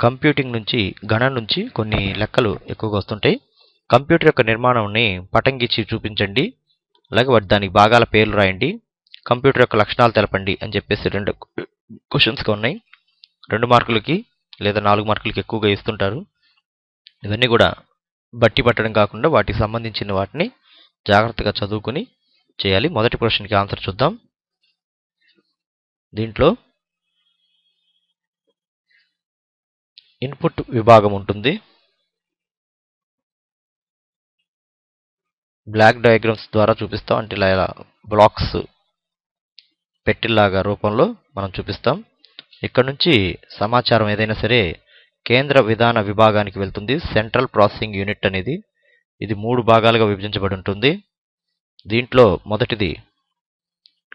Computing నుంచి గణన నుంచి కొన్ని లెక్కలు ఎక్కువగా వస్తుంటాయి. కంప్యూటర్ యొక్క నిర్మాణాన్ని పటం గీసి చూపించండి, అలాగే దానికి భాగాల పేర్లు రాయండి, కంప్యూటర్ యొక్క లక్షణాలు తెలపండి అని చెప్పేసి 2 క్వశ్చన్స్గా ఉన్నాయి. 2 మార్కులకి లేదా 4 మార్కులకి ఎక్కువగా ఇస్తుంటారు. ఇవన్నీ కూడా బట్టి పట్టడం కాకుండా వాటికి సంబంధించిన వాటిని జాగ్రత్తగా చదువుకుని చేయాలి. మొదటి ప్రశ్నకి ఆన్సర్ చూద్దాం. దీంట్లో ఇన్పుట్ విభాగం ఉంటుంది. బ్లాక్ డయాగ్రామ్స్ ద్వారా చూపిస్తాం, అంటే ఇలా బ్లాక్స్ పెట్టిల్లాగా రూపంలో మనం చూపిస్తాం. ఇక్కడ నుంచి సమాచారం ఏదైనా సరే కేంద్ర విధాన విభాగానికి వెళ్తుంది. సెంట్రల్ ప్రాసెసింగ్ యూనిట్ అనేది ఇది 3 భాగాలుగా విభజించబడి ఉంటుంది. దీంట్లో మొదటిది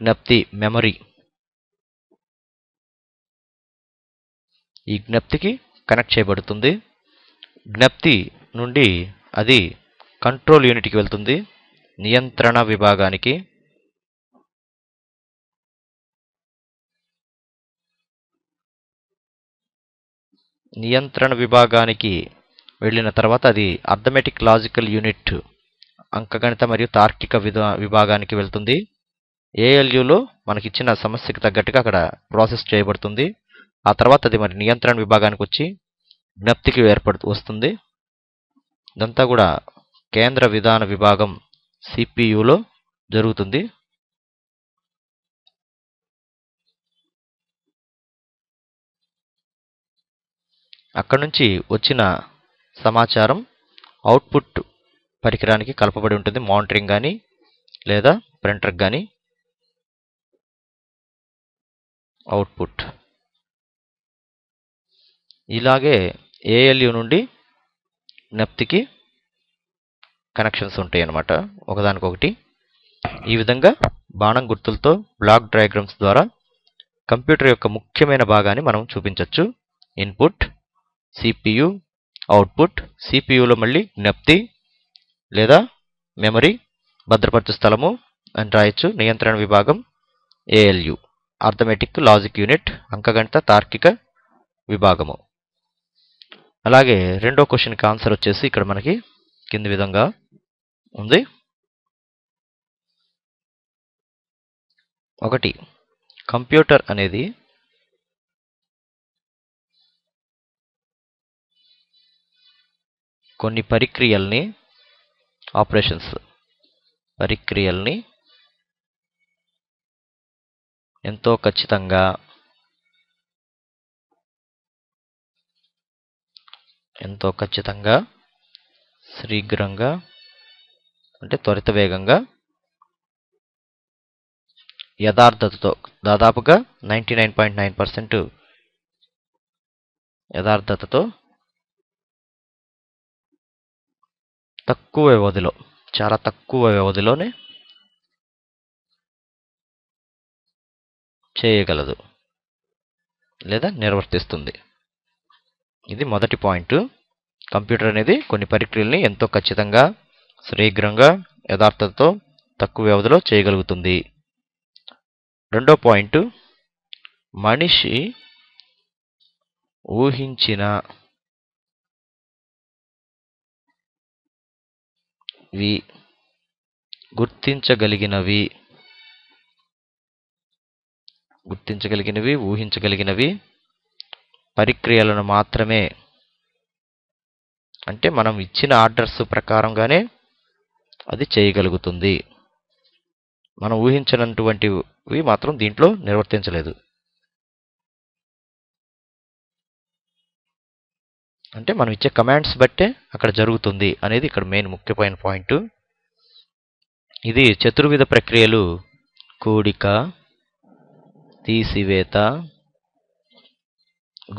జ్ఞప్తి మెమరీ. ఈ జ్ఞప్తికి కనెక్ట్ చేయబడుతుంది. జ్ఞప్తి నుండి అది కంట్రోల్ యూనిట్కి వెళ్తుంది, నియంత్రణ విభాగానికి. నియంత్రణ విభాగానికి వెళ్ళిన తర్వాత అది అర్థమెటిక్ లాజికల్ యూనిట్, అంకగణిత మరియు తార్కిక విభాగానికి వెళ్తుంది. ఏఎల్యులో మనకిచ్చిన సమస్యకు తగ్గట్టుగా అక్కడ ప్రాసెస్ చేయబడుతుంది. ఆ తర్వాత అది మరి నియంత్రణ విభాగానికి వచ్చి జ్ఞప్తికి వస్తుంది. ఇదంతా కూడా కేంద్ర విధాన విభాగం సిపియులో జరుగుతుంది. అక్కడ నుంచి వచ్చిన సమాచారం అవుట్పుట్ పరికరానికి కలపబడి ఉంటుంది, మానిటరింగ్ కానీ లేదా ప్రింటర్ కానీ. అవుట్పుట్ ఇలాగే ఏఎల్యు నుండి జ్ఞప్తికి కనెక్షన్స్ ఉంటాయి అన్నమాట, ఒకదానికొకటి. ఈ విధంగా బాణం గుర్తులతో బ్లాక్ డయాగ్రామ్స్ ద్వారా కంప్యూటర్ యొక్క ముఖ్యమైన భాగాన్ని మనం చూపించవచ్చు. Input, CPU, output. సిపియులో మళ్ళీ జ్ఞప్తి లేదా మెమరీ, భద్రపరచు స్థలము అని రాయొచ్చు. నియంత్రణ విభాగం ఏఎల్యు, అర్థమెటిక్ లాజిక్ యూనిట్, అంకగణిత తార్కిక విభాగము. అలాగే రెండో క్వశ్చన్కి ఆన్సర్ వచ్చేసి ఇక్కడ మనకి కింది విధంగా ఉంది. 1. కంప్యూటర్ అనేది కొన్ని ప్రక్రియల్ని ఎంతో ఖచ్చితంగా, శీఘ్రంగా అంటే త్వరిత వేగంగా, యథార్థతతో దాదాపుగా 99.9% యథార్థతతో చాలా తక్కువ వ్యవధిలోనే చేయగలదు లేదా నిర్వర్తిస్తుంది. ఇది మొదటి పాయింట్. కంప్యూటర్ అనేది కొన్ని ప్రక్రియల్ని ఎంతో ఖచ్చితంగా, శీఘ్రంగా, యథార్థతతో తక్కువ వ్యవధిలో చేయగలుగుతుంది. రెండో పాయింట్, మనిషి ఊహించిన గుర్తించగలిగినవి, ఊహించగలిగినవి ప్రక్రియలను మాత్రమే, అంటే మనం ఇచ్చిన ఆర్డర్స్ ప్రకారంగానే అది చేయగలుగుతుంది. మనం ఊహించినటువంటివి మాత్రం దీంట్లో నిర్వర్తించలేదు. అంటే మనం ఇచ్చే కమాండ్స్ బట్టే అక్కడ జరుగుతుంది అనేది ఇక్కడ మెయిన్ ముఖ్యమైన పాయింట్. ఇది చతుర్విధ ప్రక్రియలు: కూడిక, తీసివేత,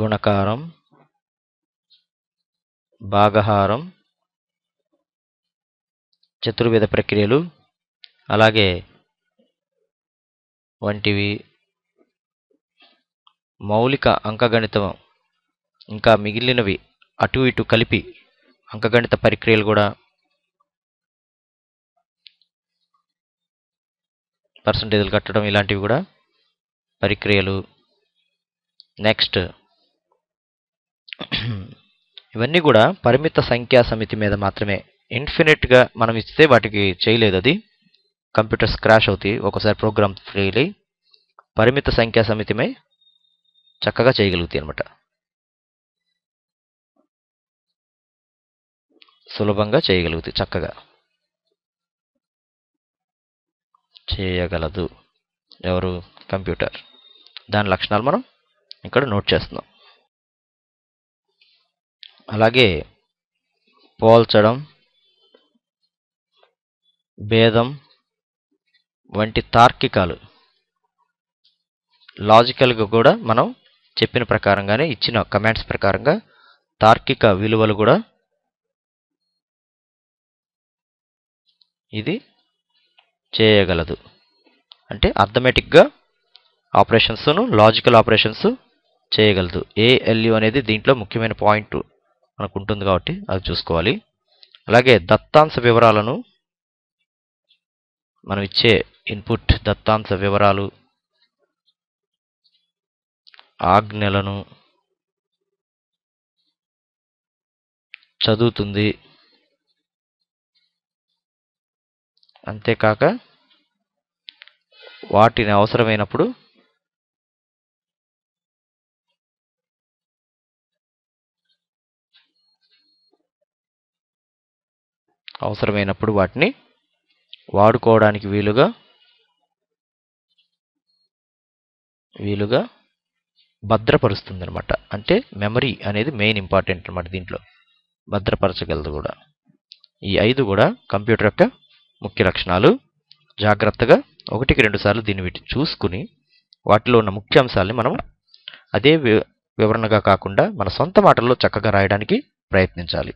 గుణకారం, భాగహారం, చతుర్విధ ప్రక్రియలు అలాగే వంటివి, మౌలిక అంకగణితం, ఇంకా మిగిలినవి అటు ఇటు కలిపి అంకగణిత ప్రక్రియలు కూడా, పర్సంటేజ్లు కట్టడం, ఇలాంటివి కూడా ప్రక్రియలు. నెక్స్ట్ ఇవన్నీ కూడా పరిమిత సంఖ్యా సమితి మీద మాత్రమే. ఇన్ఫినిట్గా మనం ఇస్తే వాటికి చేయలేదు, అది కంప్యూటర్స్ క్రాష్ అవుతాయి, ఒకసారి ప్రోగ్రామ్ ఫెయిల్ అయ్యి. పరిమిత సంఖ్యా సమితిమై చక్కగా చేయగలుగుతాయి అనమాట, సులభంగా చేయగలుగుతాయి, చక్కగా చేయగలదు ఎవరు? కంప్యూటర్. దాని లక్షణాలు మనం ఇక్కడ నోట్ చేస్తున్నాం. అలాగే పోల్చడం, భేదం వంటి తార్కికాలు, లాజికల్గా కూడా మనం చెప్పిన ప్రకారంగానే ఇచ్చిన కమాండ్స్ ప్రకారంగా తార్కిక విలువలు కూడా ఇది చేయగలదు. అంటే అర్థమెటిక్గా ఆపరేషన్స్ను, లాజికల్ ఆపరేషన్స్ చేయగలదు. ALU అనేది దీంట్లో ముఖ్యమైన పాయింట్ మనకు ఉంటుంది కాబట్టి అది చూసుకోవాలి. అలాగే దత్తాంశ వివరాలను, మనం ఇచ్చే ఇన్పుట్ దత్తాంశ వివరాలు, ఆజ్ఞలను చదువుతుంది. అంతేకాక వాటిని అవసరమైనప్పుడు వాటిని వాడుకోవడానికి వీలుగా భద్రపరుస్తుంది అనమాట. అంటే మెమరీ అనేది మెయిన్ ఇంపార్టెంట్ అనమాట, దీంట్లో భద్రపరచగలదు కూడా. ఈ 5 కూడా కంప్యూటర్ యొక్క ముఖ్య లక్షణాలు. జాగ్రత్తగా 1కి 2 సార్లు వీటిని చూసుకుని వాటిలో ఉన్న ముఖ్య అంశాలని మనం అదే వివరణగా కాకుండా మన సొంత మాటల్లో చక్కగా రాయడానికి ప్రయత్నించాలి.